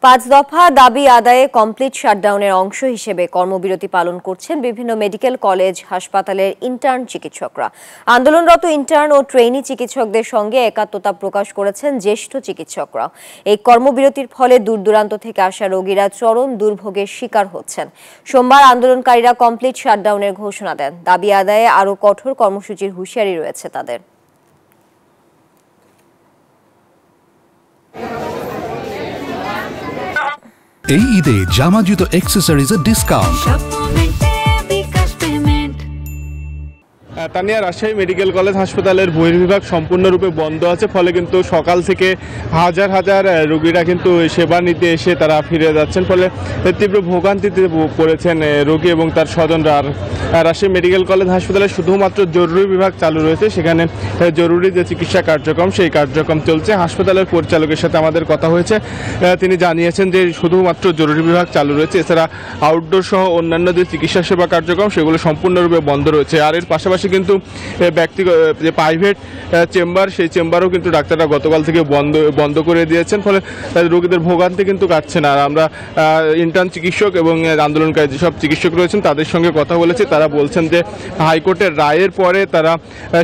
পাঁচ দফা দাবি আদায়ে কমপ্লিট শাটডাউনের অংশ হিসেবে কর্মবিরতি পালন করছেন বিভিন্ন মেডিকেল কলেজ হাসপাতালের ইন্টার্ন চিকিৎসকরা। আন্দোলনরত ইন্টার্ন ও ট্রেইনি চিকিৎসকদের সঙ্গে একাত্মতা প্রকাশ করেছেন জ্যেষ্ঠ চিকিৎসকরা। এই কর্মবিরতির ফলে দূরদূরান্ত থেকে আসা রোগীরা চরম দুর্ভোগের শিকার হচ্ছেন। সোমবার আন্দোলনকারীরা কমপ্লিট শাটডাউনের ঘোষণা দেন। দাবি আদায়ে আরও কঠোর কর্মসূচির হুঁশিয়ারি রয়েছে তাদের। এই ঈদে জামা জুতো অ্যাক্সেসরিজের discount. Tania Rajshahi medical college হাসপাতালের বহির্বিভাগ সম্পূর্ণরূপে বন্ধ আছে, ফলে কিন্তু সকাল থেকে হাজার হাজার রোগীরা কিন্তু সেবা নিতে এসে তারা ফিরে যাচ্ছেন, ফলে তীব্র ভোগান্তিতে পড়েছেন রোগী এবং তার স্বজনরা। আর রাজশাহী মেডিকেল কলেজ হাসপাতালে শুধুমাত্র জরুরি বিভাগ চালু রয়েছে, সেখানে জরুরি যে চিকিৎসা কার্যক্রম সেই কার্যক্রম চলছে। হাসপাতালের পরিচালকের সাথে আমাদের কথা হয়েছে, তিনি জানিয়েছেন যে শুধুমাত্র জরুরি বিভাগ চালু রয়েছে, এছাড়া আউটডোর সহ অন্যান্য যে চিকিৎসা সেবা কার্যক্রম সেগুলো সম্পূর্ণরূপে বন্ধ রয়েছে। আর এর পাশাপাশি কিন্তু ব্যক্তিগত যে প্রাইভেট চেম্বার সেই চেম্বারও কিন্তু ডাক্তাররা গতকাল থেকে বন্ধ করে দিয়েছেন, ফলে রোগীদের ভোগান্তি কিন্তু কাটছে না। আর আমরা ইন্টার্ন চিকিৎসক এবং আন্দোলনকারী যেসব চিকিৎসক রয়েছেন তাদের সঙ্গে কথা বলেছি, তারা বলছেন যে হাইকোর্টের রায়ের পরে তারা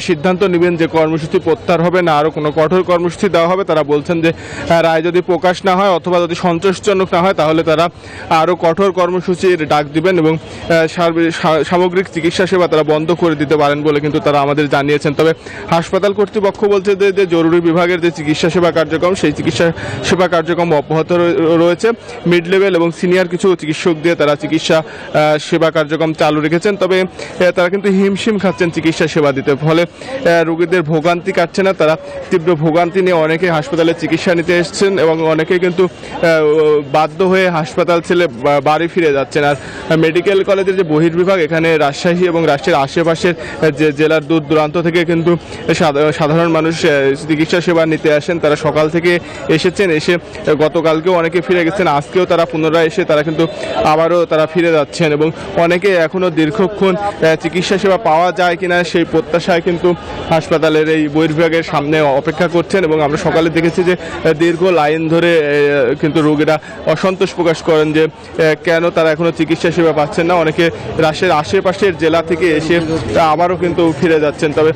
সিদ্ধান্ত নেবেন যে কর্মসূচি প্রত্যাহার হবে না আরও কোনো কঠোর কর্মসূচি দেওয়া হবে। তারা বলছেন যে রায় যদি প্রকাশ না হয় অথবা যদি সন্তোষজনক না হয় তাহলে তারা আরও কঠোর কর্মসূচির ডাক দিবেন এবং সামগ্রিক চিকিৎসা সেবা তারা বন্ধ করে দিতে পারেন বলে কিন্তু তারা আমাদের জানিয়েছেন। তবে হাসপাতাল কর্তৃপক্ষ বলছে যে জরুরি বিভাগের যে চিকিৎসা সেবা কার্যক্রম সেই চিকিৎসা সেবা কার্যক্রম অব্যাহত রয়েছে। মিড লেভেল এবং সিনিয়র কিছু চিকিৎসক দিয়ে তারা চিকিৎসা সেবা কার্যক্রম চালু রেখেছেন, তবে তারা কিন্তু হিমশিম খাচ্ছেন চিকিৎসা সেবা দিতে, ফলে রোগীদের ভোগান্তি কাটছে না। তারা তীব্র ভোগান্তি নিয়ে অনেকে হাসপাতালে চিকিৎসা নিতে এসেছেন এবং অনেকে কিন্তু বাধ্য হয়ে হাসপাতাল ছেড়ে বাড়ি ফিরে যাচ্ছেন। আর মেডিকেল কলেজের যে বহির্বিভাগ এখানে রাজশাহী এবং রাজশাহীর আশেপাশের যে জেলার দূর দূরান্ত থেকে কিন্তু সাধারণ মানুষ চিকিৎসা সেবা নিতে আসেন। তারা সকাল থেকে এসেছেন, এসে গতকালকেও অনেকে ফিরে গেছেন, আজকেও তারা পুনরায় এসে তারা কিন্তু আবারও তারা ফিরে যাচ্ছেন এবং অনেকে এখনও দীর্ঘক্ষণ চিকিৎসা সেবা পাওয়া যায় কিনা সেই প্রত্যাশায় কিন্তু হাসপাতালের এই বহির্বিভাগের সামনে অপেক্ষা করছেন। এবং আমরা সকালে দেখেছি যে দীর্ঘ লাইন ধরে কিন্তু রোগীরা অসন্তোষ প্রকাশ করেন যে কেন তারা এখনও চিকিৎসা সেবা পাচ্ছেন না। অনেকে রাজশাহীর আশেপাশের জেলা থেকে এসে আবারও কিন্তু ফিরে যাচ্ছেন। তবে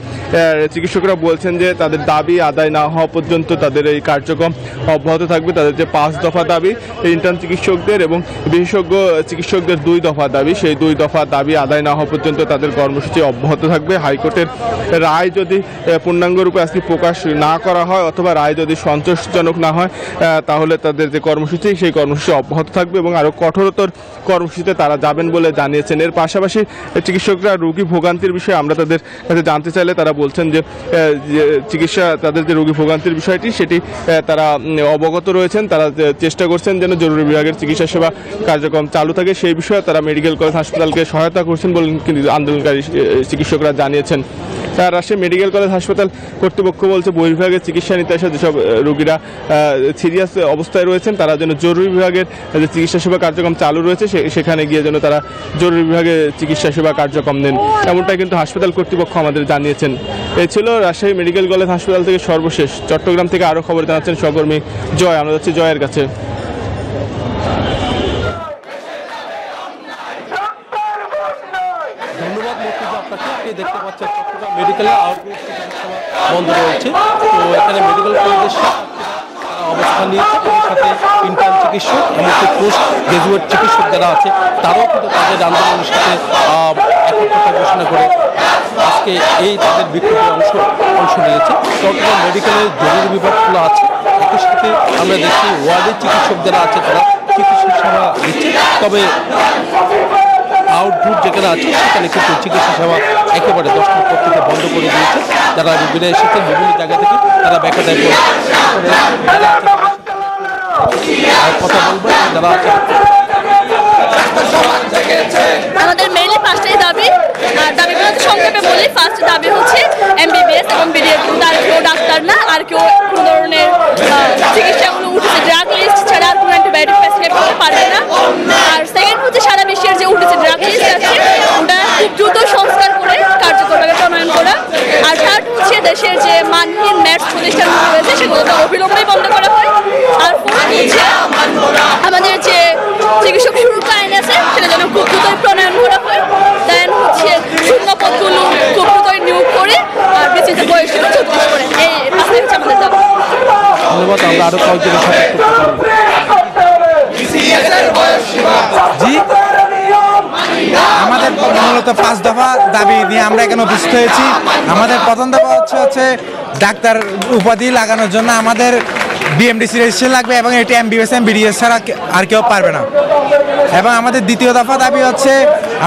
চিকিৎসকরা বলছেন যে তাদের দাবি আদায় না হওয়া পর্যন্ত তাদের এই কার্যক্রম অব্যাহত থাকবে। তাদের যে 5 দফা দাবি ইন্টার্ন চিকিৎসকদের এবং বিশেষজ্ঞ চিকিৎসকদের 2 দফা দাবি, সেই 2 দফা দাবি আদায় না হওয়া পর্যন্ত তাদের কর্মসূচি অব্যাহত থাকবে। হাইকোর্টের রায় যদি পূর্ণাঙ্গরূপে আজকে প্রকাশ না করা হয় অথবা রায় যদি সন্তোষজনক না হয় তাহলে তাদের যে কর্মসূচি সেই কর্মসূচি অব্যাহত থাকবে এবং আরও কঠোরতর কর্মসূচিতে তারা যাবেন বলে জানিয়েছেন। এর পাশাপাশি চিকিৎসকরা রোগী ভোগান্তির বিষয়ে আমরা তাদের কাছে জানতে চাইলে তারা বলছেন যে চিকিৎসা তাদের যে রোগী ভোগান্তির বিষয়টি সেটি তারা অবগত রয়েছেন। তারা চেষ্টা করছেন যেন জরুরি বিভাগের চিকিৎসা সেবা কার্যক্রম চালু থাকে, সেই বিষয়ে তারা মেডিকেল কলেজ হাসপাতালকে সহায়তা করছেন বলে কিন্তু আন্দোলনকারী চিকিৎসকরা জানিয়েছেন। রাজশাহী মেডিকেল কলেজ হাসপাতাল কর্তৃপক্ষ বলছে বহির্বিভাগের চিকিৎসা নিতে আসা যেসব রোগীরা সিরিয়াস অবস্থায় রয়েছেন তারা যেন জরুরি বিভাগের যে চিকিৎসা সেবা কার্যক্রম চালু রয়েছে সেখানে গিয়ে যেন তারা জরুরি বিভাগে চিকিৎসা সেবা কার্যক্রম নেন, এমনটাই কিন্তু হাসপাতাল কর্তৃপক্ষ আমাদের জানিয়েছেন। এই ছিল রাজশাহী মেডিকেল কলেজ হাসপাতাল থেকে সর্বশেষ। চট্টগ্রাম থেকে আরও খবর জানাচ্ছেন সহকর্মী জয়। আমরা যাচ্ছি জয়ের কাছে। ধন্যবাদ মুক্তিযোদ্ধা আপনাকে। দেখতে পাচ্ছেন চট্টগ্রাম মেডিকেলের আউটডোর চিকিৎসা বন্ধ রয়েছে, তো এখানে মেডিকেল কলেজের অবস্থান নিয়েছে, তার সাথে ইন্টার্ন চিকিৎসক এমনকি পোস্ট গ্রাজুয়েট চিকিৎসক যারা আছে তারাও কিন্তু তাদের আন্দোলনের সাথে একত্রতা ঘোষণা করে আজকে এই তাদের বিক্ষোভে অংশ নিয়েছে। চট্টগ্রাম মেডিকেলের জরুরি বিভাগগুলো আছে, একই সাথে আমরা দেখছি ওয়ার্ডের চিকিৎসক যারা আছে তারা চিকিৎসা সেবা দিচ্ছে, তবে আউটডোর যেখানে আছে সেখানে কিন্তু চিকিৎসা সেবা একেবারে 10টা পর থেকে বন্ধ করে দিয়েছে। যারা রোগীরা এসেছেন বিভিন্ন জায়গা থেকে তারা ব্যাখ্যা কথা বলবেন যারা আছে। আমাদের মেইনলি 5টাই দাবি, দাবিগুলো সংক্ষেপে বলি। ফার্স্ট দাবি হচ্ছে MBBS এবং BDS, কিন্তু আর কেউ ডাক্তার না, আর কেউ কোনো ধরনের চিকিৎসাগুলো উঠেছে ড্রাগ লিস্ট ছাড়া আর কোনো অ্যান্টিবায়োটিক প্রেসক্রাইব করতে পারবে না। আর সেকেন্ড হচ্ছে সারা বিশ্বের যে উঠেছে ড্রাগ লিস্ট আছে ওটা খুব দ্রুত সংস্কার করে কার্যকরভাবে প্রণয়ন করা। আর থার্ড হচ্ছে দেশের যে মানহীন ম্যাটস প্রতিষ্ঠানগুলো রয়েছে সেগুলোকে অবিলম্বে বন্ধ করা হয়। আর ফোর্থ হচ্ছে আমাদের যে চিকিৎসক সুরক্ষা আইন আছে সেটা যেন খুব দ্রুতই প্রণয়ন করা হয়, দেন হচ্ছে শূন্য পদগুলো খুব দ্রুতই নিয়োগ করে আর বেশি বয়স 36 করে, এই পাঁচটাই হচ্ছে আমাদের দাবি। ধন্যবাদ। আমরা আরো কয়েকজনের সাথে একটু কথা বলবো। জি, আমাদের মূলত 5 দফা দাবি নিয়ে আমরা এখানে উপস্থিত হয়েছি। আমাদের প্রথম দফা হচ্ছে ডাক্তার উপাধি লাগানোর জন্য আমাদের বিএমডিসি রেজিস্ট্রেশন লাগবে এবং এটি এমবিবিএস এমবিডিএস ছাড়া আর কেউ পারবে না। এবং আমাদের দ্বিতীয় দফা দাবি হচ্ছে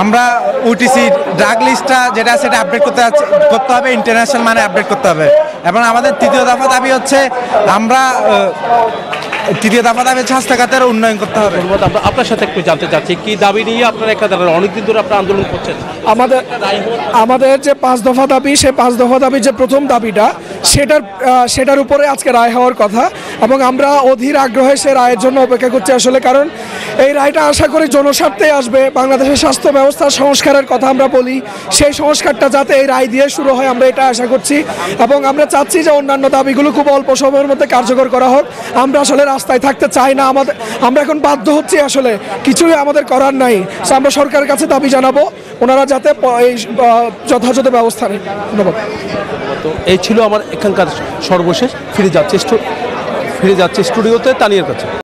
আমরা ওটিসি ড্রাগ লিস্টটা যেটা সেটা আপডেট করতে হবে, ইন্টারন্যাশনাল মানে আপডেট করতে হবে। এবং আমাদের তৃতীয় দফা দাবি হচ্ছে স্বাস্থ্য খাতের উন্নয়ন করতে হবে। ধন্যবাদ। আমরা আপনার সাথে একটু জানতে চাচ্ছি কি দাবি নিয়ে আপনারা এখানে অনেকদিন ধরে আপনারা আন্দোলন করছেন? আমাদের যে 5 দফা দাবি, সেই 5 দফা দাবি যে প্রথম দাবিটা সেটার উপরে আজকে রায় হওয়ার কথা এবং আমরা অধীর আগ্রহে সে রায়ের জন্য অপেক্ষা করছি আসলে। কারণ এই রায়টা আশা করি জনস্বার্থে আসবে। বাংলাদেশের স্বাস্থ্য ব্যবস্থার সংস্কারের কথা আমরা বলি, সেই সংস্কারটা যাতে এই রায় দিয়ে শুরু হয় আমরা এটা আশা করছি এবং আমরা চাচ্ছি যে অন্যান্য দাবিগুলো খুব অল্প সময়ের মধ্যে কার্যকর করা হোক। আমরা আসলে রাস্তায় থাকতে চাই না, আমরা এখন বাধ্য হচ্ছি, আসলে কিছুই আমাদের করার নাই। আমরা সরকারের কাছে দাবি জানাবো ওনারা যাতে এই যথাযথ ব্যবস্থা নেন। ধন্যবাদ। তো এই ছিল আমার এখানকার সর্বশেষ। ফিরে যাচ্ছে স্টুডিওতে তানিয়ার কাছে।